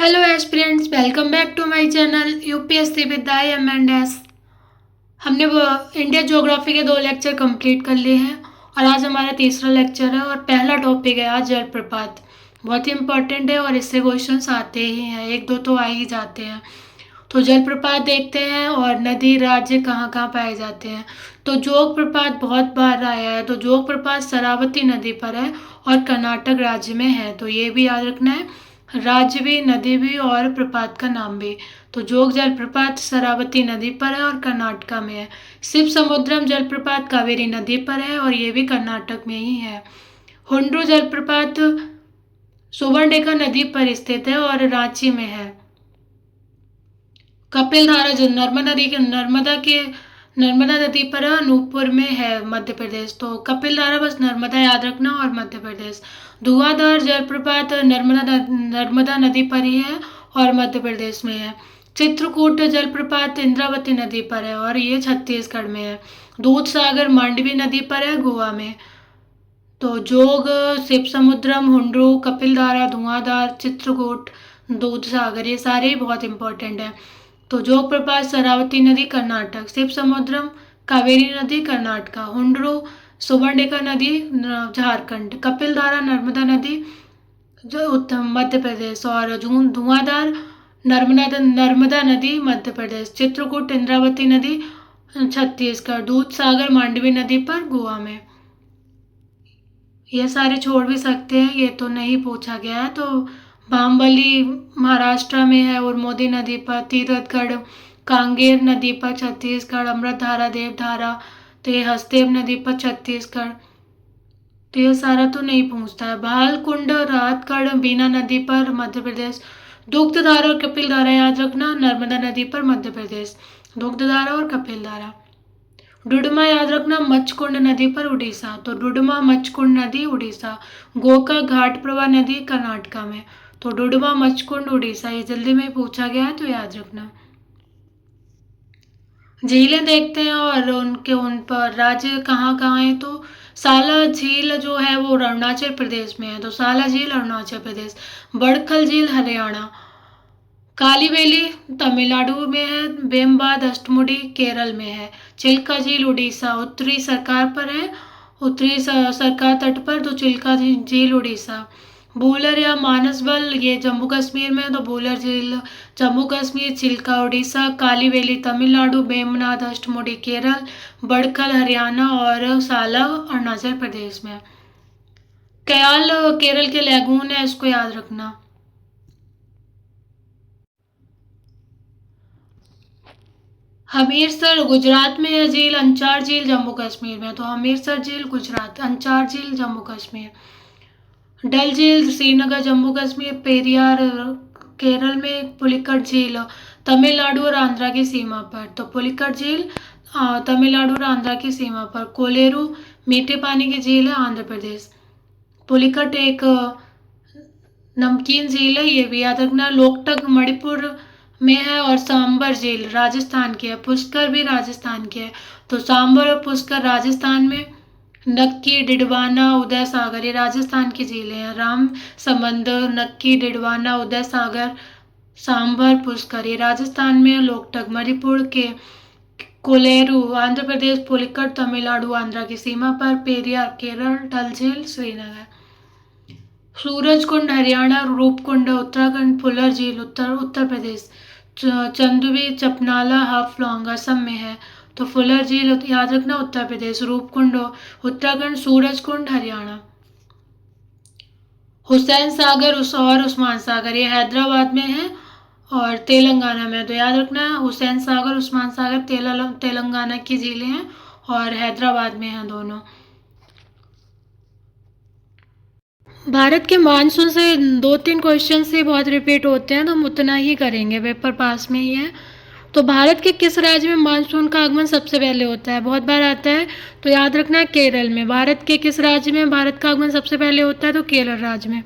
Hello aspirants, welcome back to my channel UPSC with IMS। हमने वो India geography के 2 lecture complete कर लिए हैं और आज हमारा तीसरा लेक्चर है और पहला टॉपिक है आज जलप्रपात। बहुत ही इंपॉर्टेंट है और इससे क्वेश्चंस आते ही हैं, एक दो तो आ ही जाते हैं। तो जलप्रपात देखते हैं और नदी राज्य कहाँ कहाँ पाए जाते हैं। तो जोग प्रपात बहुत बार आया है। तो जोग प्रपात शरावती नदी पर है और कर्नाटक राज्य में है। तो ये भी याद रखना है, राज्य भी, नदी भी और प्रपात का नाम भी। तो जोग जलप्रपात शरावती नदी पर है और कर्नाटक में है। शिव समुद्रम जलप्रपात कावेरी नदी पर है और ये भी कर्नाटक में ही है। हुंड्रू जलप्रपात सुवर्णरेखा नदी पर स्थित है और रांची में है। कपिल धारा जो नर्मदा नदी पर है, अनूपपुर में है, मध्य प्रदेश। तो कपिल धारा बस नर्मदा याद रखना और मध्य प्रदेश। धुआंधार जलप्रपात नर्मदा नदी पर ही है और मध्य प्रदेश में है। चित्रकूट जलप्रपात इंद्रावती नदी पर है और ये छत्तीसगढ़ में है। दूध सागर मांडवी नदी पर है, गोवा में। तो जोग, शिव समुद्रम, हुंड्रू, कपिलधारा, धुआंधार, चित्रकूट, दूध सागर, ये सारे ही बहुत इंपॉर्टेंट हैं। तो जोग प्रपात शरावती नदी कर्नाटक, शिव समुद्रम कावेरी नदी कर्नाटक, हुंड्रू सुवर्णरेखा नदी झारखंड, कपिलधारा नर्मदा नदी जो उत्तर मध्य प्रदेश और धुआंधार नर्मदा नदी मध्य प्रदेश, चित्रकूट इंद्रावती नदी छत्तीसगढ़, दूध सागर मांडवी नदी पर गोवा में। ये सारे छोड़ भी सकते हैं, ये तो नहीं पूछा गया है। तो बामबली महाराष्ट्र में है और मोदी नदी पर, तीरथगढ़ कांगेर नदी पर छत्तीसगढ़, अमृतधारा देवधारा तो ये हसदेव नदी पर छत्तीसगढ़। तो ये सारा तो नहीं पूछता है। भालकुंड राहतगढ़ बीना नदी पर मध्य प्रदेश। दुग्धधारा और कपिलधारा याद रखना, नर्मदा नदी पर मध्य प्रदेश, दुग्धधारा और कपिलधारा। डुडुमा याद रखना, मचकुंड नदी पर उड़ीसा। तो डुडुमा मचकुंड नदी उड़ीसा। गोका घाट प्रभा नदी कर्नाटक में। तो डुडुमा मचकुंड उड़ीसा, ये जल्दी में पूछा गया है तो याद रखना। झीलें देखते हैं और उन पर राज्य कहाँ कहाँ है। तो साला झील जो है वो अरुणाचल प्रदेश में है। तो साला झील अरुणाचल प्रदेश। बड़खल झील हरियाणा। कालीबेली तमिलनाडु में है। बेम्बाद अष्टमुडी केरल में है। चिल्का झील उड़ीसा उत्तरी सरकार पर है, उत्तरी सरकार तट पर। तो चिल्का झील उड़ीसा। बूलर या मानसबल ये जम्मू कश्मीर में है। तो बूलर झील जम्मू कश्मीर, चिल्का उड़ीसा, कालीबेली तमिलनाडु, बेमनाथ अष्टमुडी केरल, बड़खल हरियाणा और साला अरुणाचल प्रदेश में। कयाल केरल के लैगून है, इसको याद रखना। हमीरसर गुजरात में है झील, अंचार झील जम्मू कश्मीर में। तो हमीरसर झील गुजरात, अंचार झील जम्मू कश्मीर। डल झील श्रीनगर जम्मू कश्मीर, पेरियार केरल में, पुलिकट झील तमिलनाडु और आंध्रा की सीमा पर। तो पुलिकट झील तमिलनाडु और आंध्रा की सीमा पर। कोलेरू मीठे पानी की झील है, आंध्र प्रदेश। पुलिकट एक नमकीन झील है, ये भी याद रखना। लोकटक मणिपुर में है और सांबर झील राजस्थान की है। पुष्कर भी राजस्थान की है। तो सांबर और पुष्कर राजस्थान में। नक्की, डिडवाना, उदय सागर ये राजस्थान की झीलें हैं। राम समंदर, नक्की, डिडवाना, उदय सागर, सांबर, पुष्कर ये राजस्थान में। लोकटक मणिपुर के। कोलेरू आंध्र प्रदेश, पुलिकट तमिलनाडु आंध्रा की सीमा पर। पेरियार केरल, डल झील श्रीनगर। सूरजकुंड हरियाणा, रूपकुंड उत्तराखंड, फुलर झील उत्तर प्रदेश। चंदवी चपनाला हाफलॉन्ग असम में है। तो फुलर झील याद रखना, उत्तर प्रदेश। रूपकुंड उत्तराखंड, सूरजकुंड हरियाणा। हुसैन सागर और उस्मान सागर ये हैदराबाद में है और तेलंगाना में। तो याद रखना, हुसैन सागर उस्मान सागर तेलंगाना की झीलें हैं और हैदराबाद में हैं दोनों। भारत के मानसून से 2-3 क्वेश्चन से बहुत रिपीट होते हैं, तो हम उतना ही करेंगे, पेपर पास में ही है। तो भारत के किस राज्य में मानसून का आगमन सबसे पहले होता है? बहुत बार आता है, तो याद रखना केरल में। भारत के किस राज्य में भारत का आगमन सबसे पहले होता है? तो केरल राज्य में।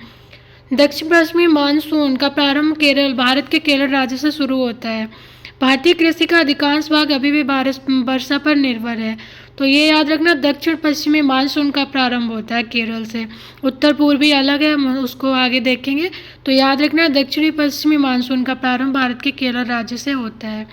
दक्षिण पश्चिमी मानसून का प्रारंभ भारत के केरल राज्य से शुरू होता है। भारतीय कृषि का अधिकांश भाग अभी भी वर्षा पर निर्भर है। तो ये याद रखना, दक्षिण पश्चिमी मानसून का प्रारंभ होता है केरल से। उत्तर पूर्वी अलग है, हम उसको आगे देखेंगे। तो याद रखना, दक्षिणी पश्चिमी मानसून का प्रारंभ भारत के केरल राज्य से होता है।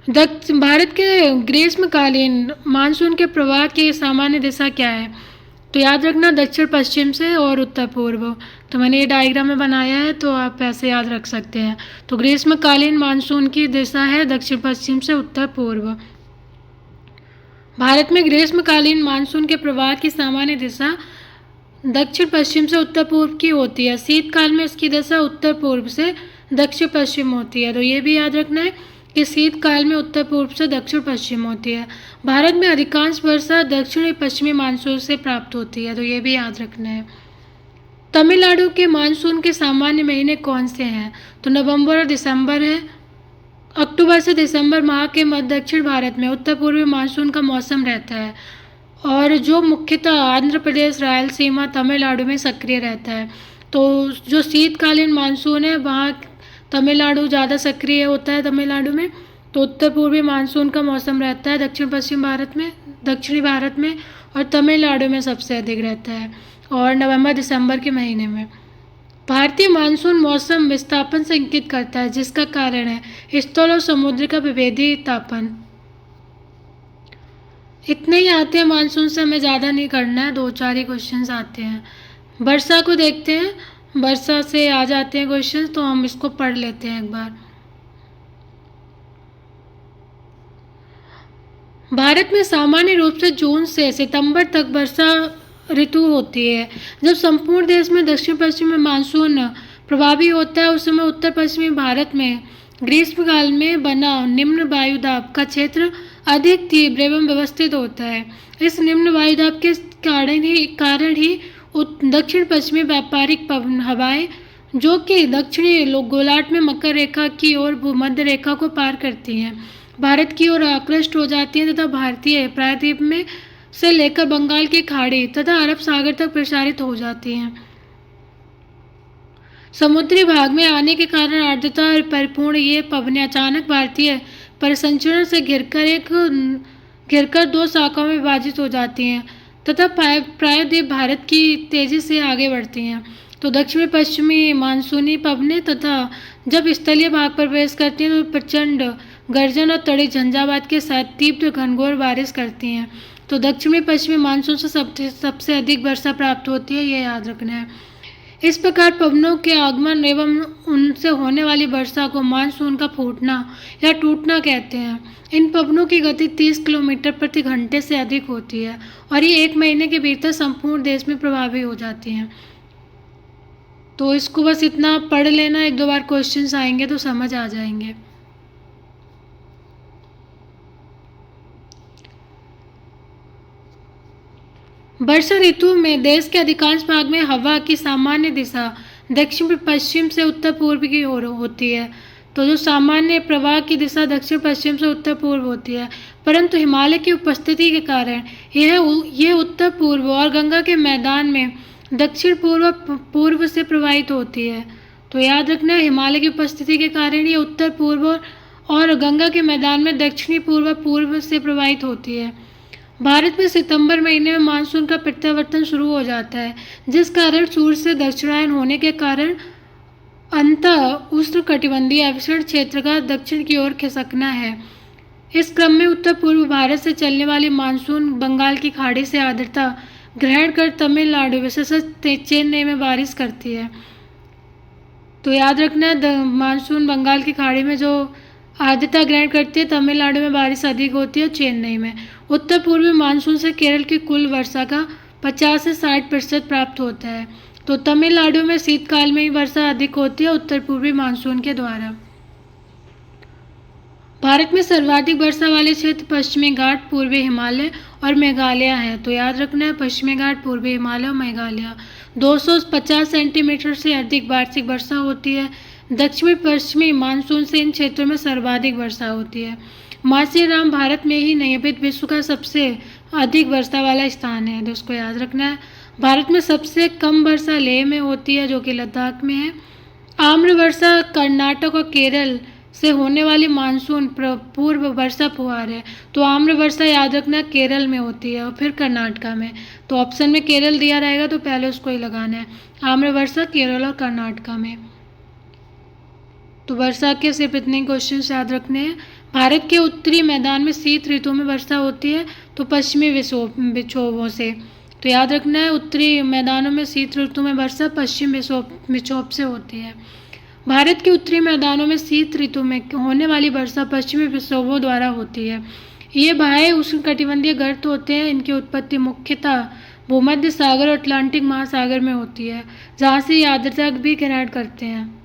भारत के ग्रीष्मकालीन मानसून के प्रवाह की सामान्य दिशा क्या है? तो याद रखना, दक्षिण पश्चिम से और उत्तर पूर्व। तो मैंने ये डायग्राम में बनाया है, तो आप ऐसे याद रख सकते हैं। तो ग्रीष्मकालीन मानसून की दिशा है दक्षिण पश्चिम से उत्तर पूर्व। भारत में ग्रीष्मकालीन मानसून के प्रवाह की सामान्य दिशा दक्षिण पश्चिम से उत्तर पूर्व की होती है। शीतकाल में इसकी दिशा उत्तर पूर्व से दक्षिण पश्चिम होती है। तो ये भी याद रखना है कि शीतकाल में उत्तर पूर्व से दक्षिण पश्चिम होती है। भारत में अधिकांश वर्षा दक्षिणी पश्चिमी मानसून से प्राप्त होती है। तो ये भी याद रखना है। तमिलनाडु के मानसून के सामान्य महीने कौन से हैं? तो नवंबर और दिसंबर है। अक्टूबर से दिसंबर माह के मध्य दक्षिण भारत में उत्तर पूर्वी मानसून का मौसम रहता है, और जो मुख्यतः आंध्र प्रदेश, रायलसीमा, तमिलनाडु में सक्रिय रहता है। तो जो शीतकालीन मानसून है वहाँ तमिलनाडु ज़्यादा सक्रिय होता है तमिलनाडु में। तो उत्तर पूर्वी मानसून का मौसम रहता है दक्षिण पश्चिम भारत में, दक्षिणी भारत में, और तमिलनाडु में सबसे अधिक रहता है, और नवंबर दिसंबर के महीने में। भारतीय मानसून मौसम विस्थापन से इंगित करता है, जिसका कारण है स्थल और समुद्र का विभेदी तापन। इतने ही आते हैं मानसून से, हमें ज़्यादा नहीं करना है, 2-4 ही क्वेश्चंस आते हैं। वर्षा को देखते हैं, वर्षा से आ जाते हैं क्वेश्चंस, तो हम इसको पढ़ लेते हैं एक बार। भारत में सामान्य रूप से जून से सितंबर तक वर्षा ऋतु होती है। जब संपूर्ण देश में दक्षिण पश्चिमी मानसून प्रभावी होता है, उस समय उत्तर पश्चिमी भारत में ग्रीष्मकाल में बना निम्न वायुदाब का क्षेत्र अधिक तीव्र एवं व्यवस्थित होता है। इस निम्न वायुदाब के कारण ही दक्षिण पश्चिमी व्यापारिक हवाएं, जो कि दक्षिणी गोलार्ध में मकर रेखा की ओर भूमध्य रेखा को पार करती हैं, भारत की ओर आकृष्ट हो जाती हैं तथा भारतीय प्रायद्वीप में से लेकर बंगाल की खाड़ी तथा अरब सागर तक प्रसारित हो जाती हैं। समुद्री भाग में आने के कारण आर्द्रता और परिपूर्ण ये पवनें अचानक भारतीय परिसंचरण से घिरकर 2 शाखाओं में विभाजित हो जाती हैं तथा प्रायद्वीप भारत की तेजी से आगे बढ़ती हैं। तो दक्षिणी पश्चिमी मानसूनी पवनें तथा जब स्थलीय भाग पर प्रवेश करती हैं तो प्रचंड गर्जन और तड़ित झंझावात के साथ तीव्र घनघोर बारिश करती हैं। तो दक्षिणी पश्चिमी मानसून से सबसे अधिक वर्षा प्राप्त होती है, ये याद रखना है। इस प्रकार पवनों के आगमन एवं उनसे होने वाली वर्षा को मानसून का फूटना या टूटना कहते हैं। इन पवनों की गति 30 किलोमीटर प्रति घंटे से अधिक होती है और ये 1 महीने के भीतर संपूर्ण देश में प्रभावी हो जाती हैं। तो इसको बस इतना पढ़ लेना, 1-2 बार क्वेश्चंस आएंगे तो समझ आ जाएंगे। वर्षा ऋतु में देश के अधिकांश भाग में हवा की सामान्य दिशा दक्षिण पश्चिम से उत्तर पूर्व की ओर होती है। तो जो सामान्य प्रवाह की दिशा दक्षिण पश्चिम से उत्तर पूर्व होती है, परंतु हिमालय की उपस्थिति के कारण यह उत्तर पूर्व और गंगा के मैदान में दक्षिण पूर्व से प्रवाहित होती है। तो याद रखना, हिमालय की उपस्थिति के कारण ये उत्तर पूर्व और गंगा के मैदान में दक्षिणी पूर्व से प्रवाहित होती है। भारत में सितंबर महीने में मानसून का प्रत्यावर्तन शुरू हो जाता है, जिस कारण सूर्य से दक्षिणायन होने के कारण अंतः उष्णकटिबंधीय अविषण क्षेत्र का दक्षिण की ओर खिसकना है। इस क्रम में उत्तर पूर्व भारत से चलने वाली मानसून बंगाल की खाड़ी से आर्द्रता ग्रहण कर तमिलनाडु विशेषतः चेन्नई में बारिश करती है। तो याद रखना, मानसून बंगाल की खाड़ी में जो आर्द्रता ग्रहण करती है, तमिलनाडु में बारिश अधिक होती है और चेन्नई में। उत्तर पूर्वी मानसून से केरल की कुल वर्षा का 50 से 60% प्राप्त होता है। तो तमिलनाडु में शीतकाल में ही वर्षा अधिक होती है उत्तर पूर्वी मानसून के द्वारा। भारत में सर्वाधिक वर्षा वाले क्षेत्र पश्चिमी घाट, पूर्वी हिमालय और मेघालय हैं। तो याद रखना है, पश्चिमी घाट, पूर्वी हिमालय और मेघालय 250 सेंटीमीटर से अधिक वार्षिक वर्षा होती है। दक्षिणी पश्चिमी मानसून से इन क्षेत्रों में सर्वाधिक वर्षा होती है। माथेरान भारत में ही नहीं अपितु विश्व का सबसे अधिक वर्षा वाला स्थान है, तो उसको याद रखना है। भारत में सबसे कम वर्षा लेह में होती है, जो कि लद्दाख में है। आम्र वर्षा कर्नाटक और केरल से होने वाली मानसून पूर्व वर्षा फुहार है। तो आम्र वर्षा याद रखना केरल में होती है और फिर कर्नाटका में। तो ऑप्शन में केरल दिया रहेगा तो पहले उसको ही लगाना है। आम्र वर्षा केरल और कर्नाटका में। तो वर्षा के सिर्फ इतने क्वेश्चन याद रखने हैं। भारत के उत्तरी मैदान में शीत ऋतु में वर्षा होती है तो पश्चिमी विक्षोभों से। तो याद रखना है उत्तरी मैदानों में शीत ऋतु में वर्षा पश्चिम विक्षोभ से होती है। भारत के उत्तरी मैदानों में शीत ऋतु में होने वाली वर्षा पश्चिमी विक्षोभों द्वारा होती है। ये बाह्य उष्णकटिबंधीय गर्त होते हैं। इनकी उत्पत्ति मुख्यतः भूमध्य सागर और अटलांटिक महासागर में होती है, जहाँ से ये आर्द्रता भी ग्रहण करते हैं।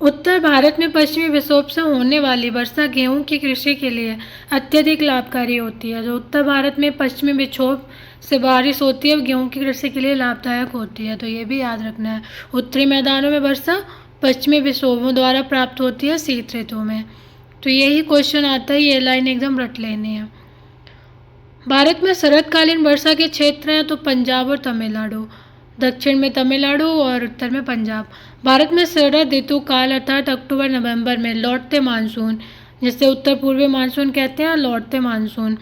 उत्तर भारत में पश्चिमी विक्षोभ से होने वाली वर्षा गेहूं की कृषि के लिए अत्यधिक लाभकारी होती है। जो उत्तर भारत में पश्चिमी विक्षोभ से बारिश होती है गेहूं की कृषि के लिए लाभदायक होती है। तो ये भी याद रखना है। उत्तरी मैदानों में वर्षा पश्चिमी विक्षोभों द्वारा प्राप्त होती है शीत ऋतु में। तो यही क्वेश्चन आता है, ये लाइन एकदम रट लेनी है। भारत में शरतकालीन वर्षा के क्षेत्र हैं तो पंजाब और तमिलनाडु, दक्षिण में तमिलनाडु और उत्तर में पंजाब। भारत में शरद ऋतु काल अर्थात अक्टूबर नवंबर में लौटते मानसून, जिसे उत्तर पूर्वी मानसून कहते हैं, लौटते मानसून।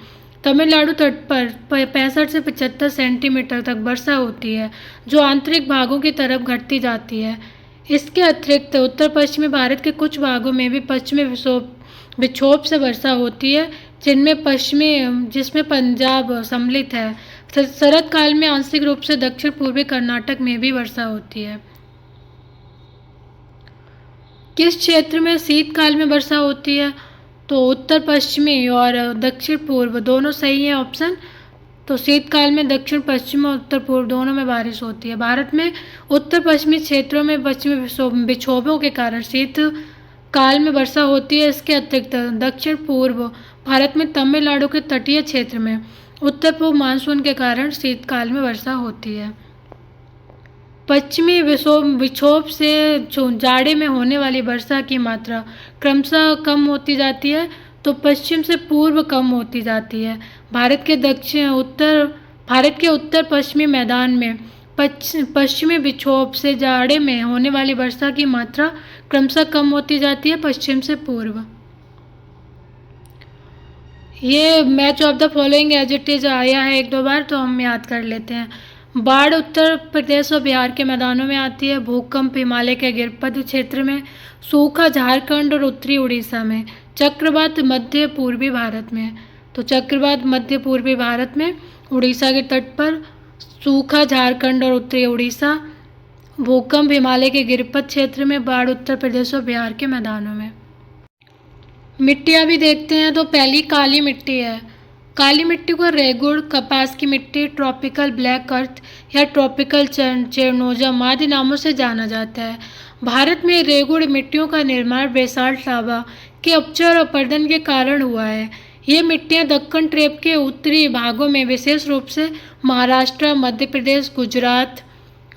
तमिलनाडु तट पर 65 से 75 सेंटीमीटर तक वर्षा होती है, जो आंतरिक भागों की तरफ घटती जाती है। इसके अतिरिक्त उत्तर पश्चिमी भारत के कुछ भागों में भी पश्चिमी विक्षोभ से वर्षा होती है, जिसमें पंजाब सम्मिलित है। शरद काल में आंशिक रूप से दक्षिण पूर्वी कर्नाटक में भी वर्षा होती है। किस क्षेत्र में शीतकाल में वर्षा होती है? तो उत्तर पश्चिमी और दक्षिण पूर्व दोनों सही है ऑप्शन। तो शीतकाल में दक्षिण पश्चिम और उत्तर पूर्व दोनों में बारिश होती है। भारत में उत्तर पश्चिमी क्षेत्रों में पश्चिमी विक्षोभों के कारण शीत काल में वर्षा होती है। इसके अतिरिक्त दक्षिण पूर्व भारत में तमिलनाडु के तटीय क्षेत्र में उत्तर पूर्व मानसून के कारण शीतकाल में वर्षा होती है। पश्चिमी विक्षोभ से जाड़े में होने वाली वर्षा की मात्रा क्रमशः कम होती जाती है, तो पश्चिम से पूर्व कम होती जाती है। भारत के उत्तर पश्चिमी मैदान में पश्चिमी विक्षोभ से जाड़े में होने वाली वर्षा की मात्रा क्रमशः कम होती जाती है पश्चिम से पूर्व। ये match of the following as it is आया है एक दो बार, तो हम याद कर लेते हैं। बाढ़ उत्तर प्रदेश और बिहार के मैदानों में आती है। भूकंप हिमालय के गिरपद क्षेत्र में। सूखा झारखंड और उत्तरी उड़ीसा में। चक्रवात मध्य पूर्वी भारत में। तो चक्रवात मध्य पूर्वी भारत में, उड़ीसा के तट पर। सूखा झारखंड और उत्तरी उड़ीसा। भूकंप हिमालय के गिरपद क्षेत्र में। बाढ़ उत्तर प्रदेश और बिहार के मैदानों में। मिट्टियाँ भी देखते हैं। तो पहली काली मिट्टी है। काली मिट्टी को रेगुड़, कपास की मिट्टी, ट्रॉपिकल ब्लैक अर्थ या ट्रॉपिकल चेरनोजम आदि नामों से जाना जाता है। भारत में रेगुड़ मिट्टियों का निर्माण बेसाल्ट लावा के अपक्षय और अपरदन के कारण हुआ है। ये मिट्टियाँ दक्कन ट्रेप के उत्तरी भागों में विशेष रूप से महाराष्ट्र, मध्य प्रदेश, गुजरात,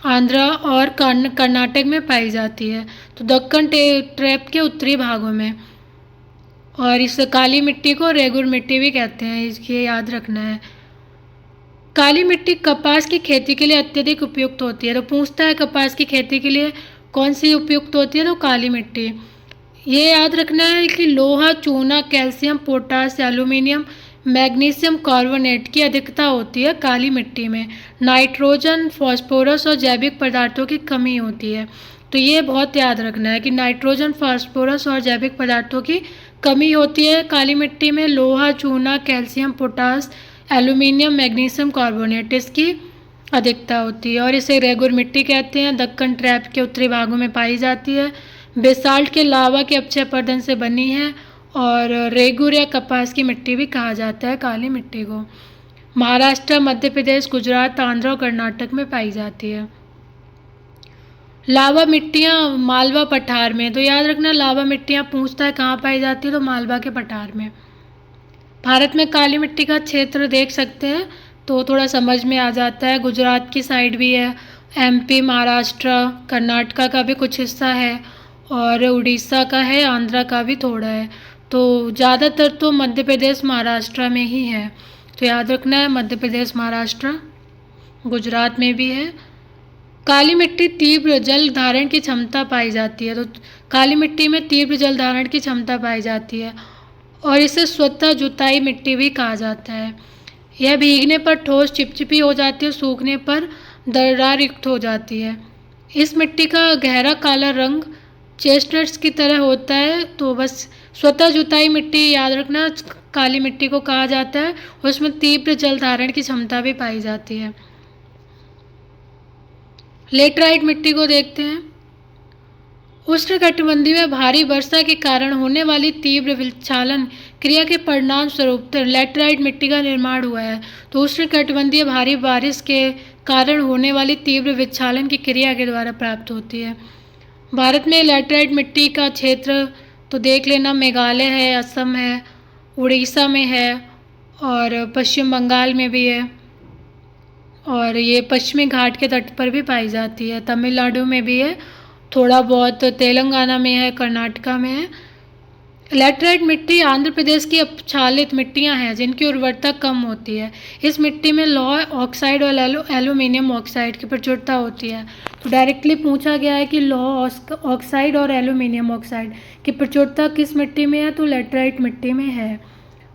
आंध्र और कर्नाटक में पाई जाती है। तो दक्कन ट्रेप के उत्तरी भागों में। और इस काली मिट्टी को रेगुड़ मिट्टी भी कहते हैं, इसके याद रखना है। काली मिट्टी कपास की खेती के लिए अत्यधिक उपयुक्त होती है। तो पूछता है कपास की खेती के लिए कौन सी उपयुक्त होती है? तो काली मिट्टी। ये याद रखना है कि लोहा, चूना, calcium, potash, aluminium, magnesium carbonate की अधिकता होती है काली मिट्टी में। नाइट्रोजन, फास्फोरस और जैविक पदार्थों की कमी होती है। तो ये बहुत याद रखना है कि नाइट्रोजन, फास्फोरस और जैविक पदार्थों की कमी होती है काली मिट्टी में। लोहा, चूना, calcium, potash, aluminium, magnesium carbonate इसकी अधिकता होती है और इसे रेगुड़ मिट्टी कहते हैं। दक्कन ट्रैप के उत्तरी भागों में पाई जाती है। बेसाल्ट के लावा के अपक्षय पर्दन से बनी है और रेगुड़ या कपास की मिट्टी भी कहा जाता है काली मिट्टी को। महाराष्ट्र, मध्य प्रदेश, गुजरात, आंध्र और कर्नाटक में पाई जाती है। लावा मिट्टियाँ मालवा पठार में। तो याद रखना लावा मिट्टियाँ पूछता है कहाँ पाई जाती है? तो मालवा के पठार में। भारत में काली मिट्टी का क्षेत्र देख सकते हैं तो थोड़ा समझ में आ जाता है। गुजरात की साइड भी है, एमपी, महाराष्ट्र, कर्नाटका का भी कुछ हिस्सा है और उड़ीसा का है, आंध्रा का भी थोड़ा है। तो ज़्यादातर तो मध्य प्रदेश, महाराष्ट्र में ही है। तो याद रखना है मध्य प्रदेश, महाराष्ट्र, गुजरात में भी है काली मिट्टी तीव्र जल धारण की क्षमता पाई जाती है। तो काली मिट्टी में तीव्र जल धारण की क्षमता पाई जाती है और इसे स्वतः जुताई मिट्टी भी कहा जाता है। यह भीगने पर ठोस चिपचिपी हो जाती है, सूखने पर दरदरार युक्त हो जाती है। इस मिट्टी का गहरा काला रंग चेस्टनट्स की तरह होता है। तो बस स्वतः जुताई मिट्टी याद रखना, काली मिट्टी को कहा जाता है। उसमें तीव्र जल धारण की क्षमता भी पाई जाती है। लेटराइट मिट्टी को देखते हैं। उष्णकटिबंधीय में भारी वर्षा के कारण होने वाली तीव्र विच्छालन क्रिया के परिणाम स्वरूप लेटराइट मिट्टी का निर्माण हुआ है। तो उष्णकटिबंधीय भारी बारिश के कारण होने वाली तीव्र विच्छालन की क्रिया के द्वारा प्राप्त होती है। भारत में लेटराइट मिट्टी का क्षेत्र तो देख लेना, मेघालय है, असम है, उड़ीसा में है और पश्चिम बंगाल में भी है और ये पश्चिमी घाट के तट पर भी पाई जाती है। तमिलनाडु में भी है, थोड़ा बहुत तेलंगाना में है, कर्नाटका में है। लैटराइट मिट्टी आंध्र प्रदेश की अपक्षालित मिट्टियां हैं जिनकी उर्वरता कम होती है। इस मिट्टी में लौह ऑक्साइड और एल्यूमिनियम ऑक्साइड की प्रचुरता होती है। तो डायरेक्टली पूछा गया है कि लौह ऑक्साइड और एल्यूमिनियम ऑक्साइड की प्रचुरता किस मिट्टी में है, तो लैटराइट मिट्टी में है।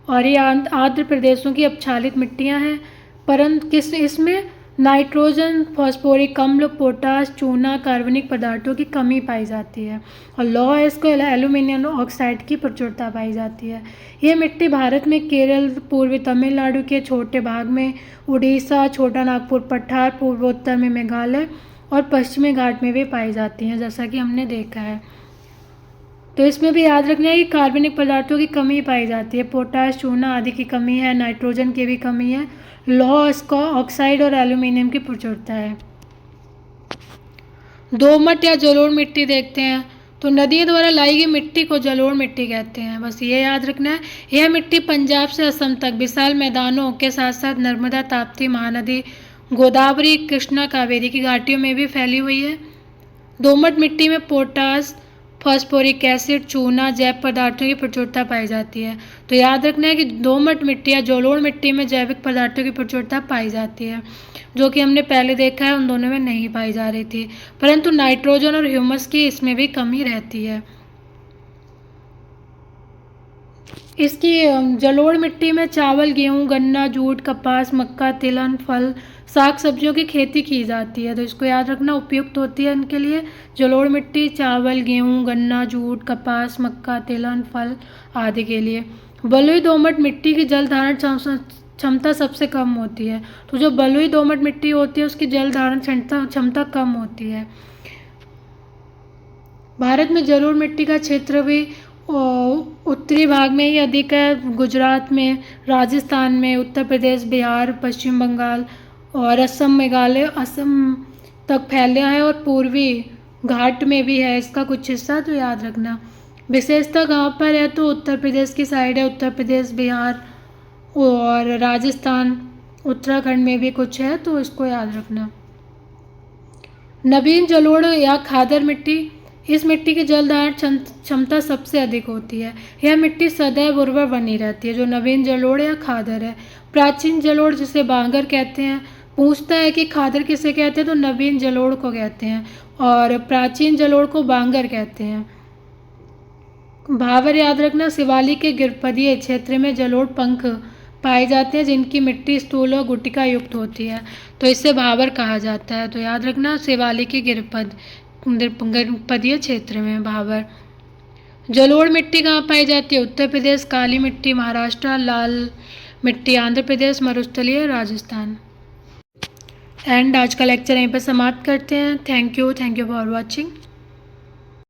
और ये आंध्र प्रदेशों की अपक्षालित मिट्टियां हैं, परंतु इसमें नाइट्रोजन, फॉस्फोरिक अम्ल, पोटाश, चूना, कार्बनिक पदार्थों की कमी पाई जाती है और लौह इसको एल्यूमिनियम ऑक्साइड की प्रचुरता पाई जाती है। ये मिट्टी भारत में केरल, पूर्वी तमिलनाडु के छोटे भाग में, उड़ीसा, छोटा नागपुर पठार, पूर्वोत्तर में मेघालय और पश्चिमी घाट में भी पाई जाती हैं, जैसा कि हमने देखा है। तो इसमें भी याद रखना है कि कार्बनिक पदार्थों की कमी पाई जाती है, पोटाश, चूना आदि की कमी है, नाइट्रोजन की भी कमी है, लौह इसको ऑक्साइड और एल्यूमिनियम की प्रचुरता है। दोमट या जलोढ़ मिट्टी देखते हैं। तो नदियों द्वारा लाई गई मिट्टी को जलोढ़ मिट्टी कहते हैं, बस ये याद रखना है। यह मिट्टी पंजाब से असम तक विशाल मैदानों के साथ साथ नर्मदा, ताप्ती, महानदी, गोदावरी, कृष्णा, कावेरी की घाटियों में भी फैली हुई है। दोमट मिट्टी में पोटास, फॉस्फोरिक एसिड, चूना, जैव पदार्थों की प्रचुरता पाई जाती है। तो याद रखना है कि दोमट मिट्टी या जलोढ़ मिट्टी में जैविक पदार्थों की प्रचुरता पाई जाती है, जो कि हमने पहले देखा है उन दोनों में नहीं पाई जा रही थी, परंतु नाइट्रोजन और ह्यूमस की इसमें भी कमी रहती है। इसकी जलोढ़ मिट्टी में चावल, गेहूं, गन्ना, जूट, कपास, मक्का, तिलहन, फल, साग सब्जियों की खेती की जाती है। तो इसको याद रखना, उपयुक्त होती है इनके लिए जलोढ़ मिट्टी चावल, गेहूं, गन्ना, जूट, कपास, मक्का, तिलहन, फल आदि के लिए। बलुई दोमट मिट्टी की जल धारण क्षमता सबसे कम होती है। तो जो बलुई दोमट मिट्टी होती है उसकी जल धारण क्षमता कम होती है। भारत में जलोढ़ मिट्टी का क्षेत्र भी उत्तरी भाग में ही अधिक है, गुजरात में, राजस्थान में, उत्तर प्रदेश, बिहार, पश्चिम बंगाल और असम, मेघालय, असम तक फैला है और पूर्वी घाट में भी है इसका कुछ हिस्सा। तो याद रखना, विशेषता कहाँ पर है, तो उत्तर प्रदेश की साइड है, उत्तर प्रदेश, बिहार और राजस्थान, उत्तराखंड में भी कुछ है, तो इसको याद रखना। नवीन जलोढ़ या खादर मिट्टी, इस मिट्टी की जल धारण क्षमता सबसे अधिक होती है। यह मिट्टी सदैव उर्वर बनी रहती है, जो नवीन जलोढ़ या खादर है। प्राचीन जलोढ़ जिसे बांगर कहते हैं, पूछता है कि खादर किसे कहते हैं, तो नवीन जलोढ़ को कहते हैं और प्राचीन जलोढ़ को बांगर कहते हैं। भावर याद रखना, शिवालिक के गिरपदीय क्षेत्र में जलोढ़ पंख पाए जाते हैं जिनकी मिट्टी स्थूल और गुटिका युक्त होती है, तो इससे भावर कहा जाता है। तो याद रखना, शिवालिक के गिरपदीय क्षेत्र में भावर। जलोढ़ मिट्टी कहाँ पाई जाती है, उत्तर प्रदेश, काली मिट्टी महाराष्ट्र, लाल मिट्टी आंध्र प्रदेश, मरुस्थलीय राजस्थान। एंड आज का लेक्चर यहीं पर समाप्त करते हैं। Thank you for watching.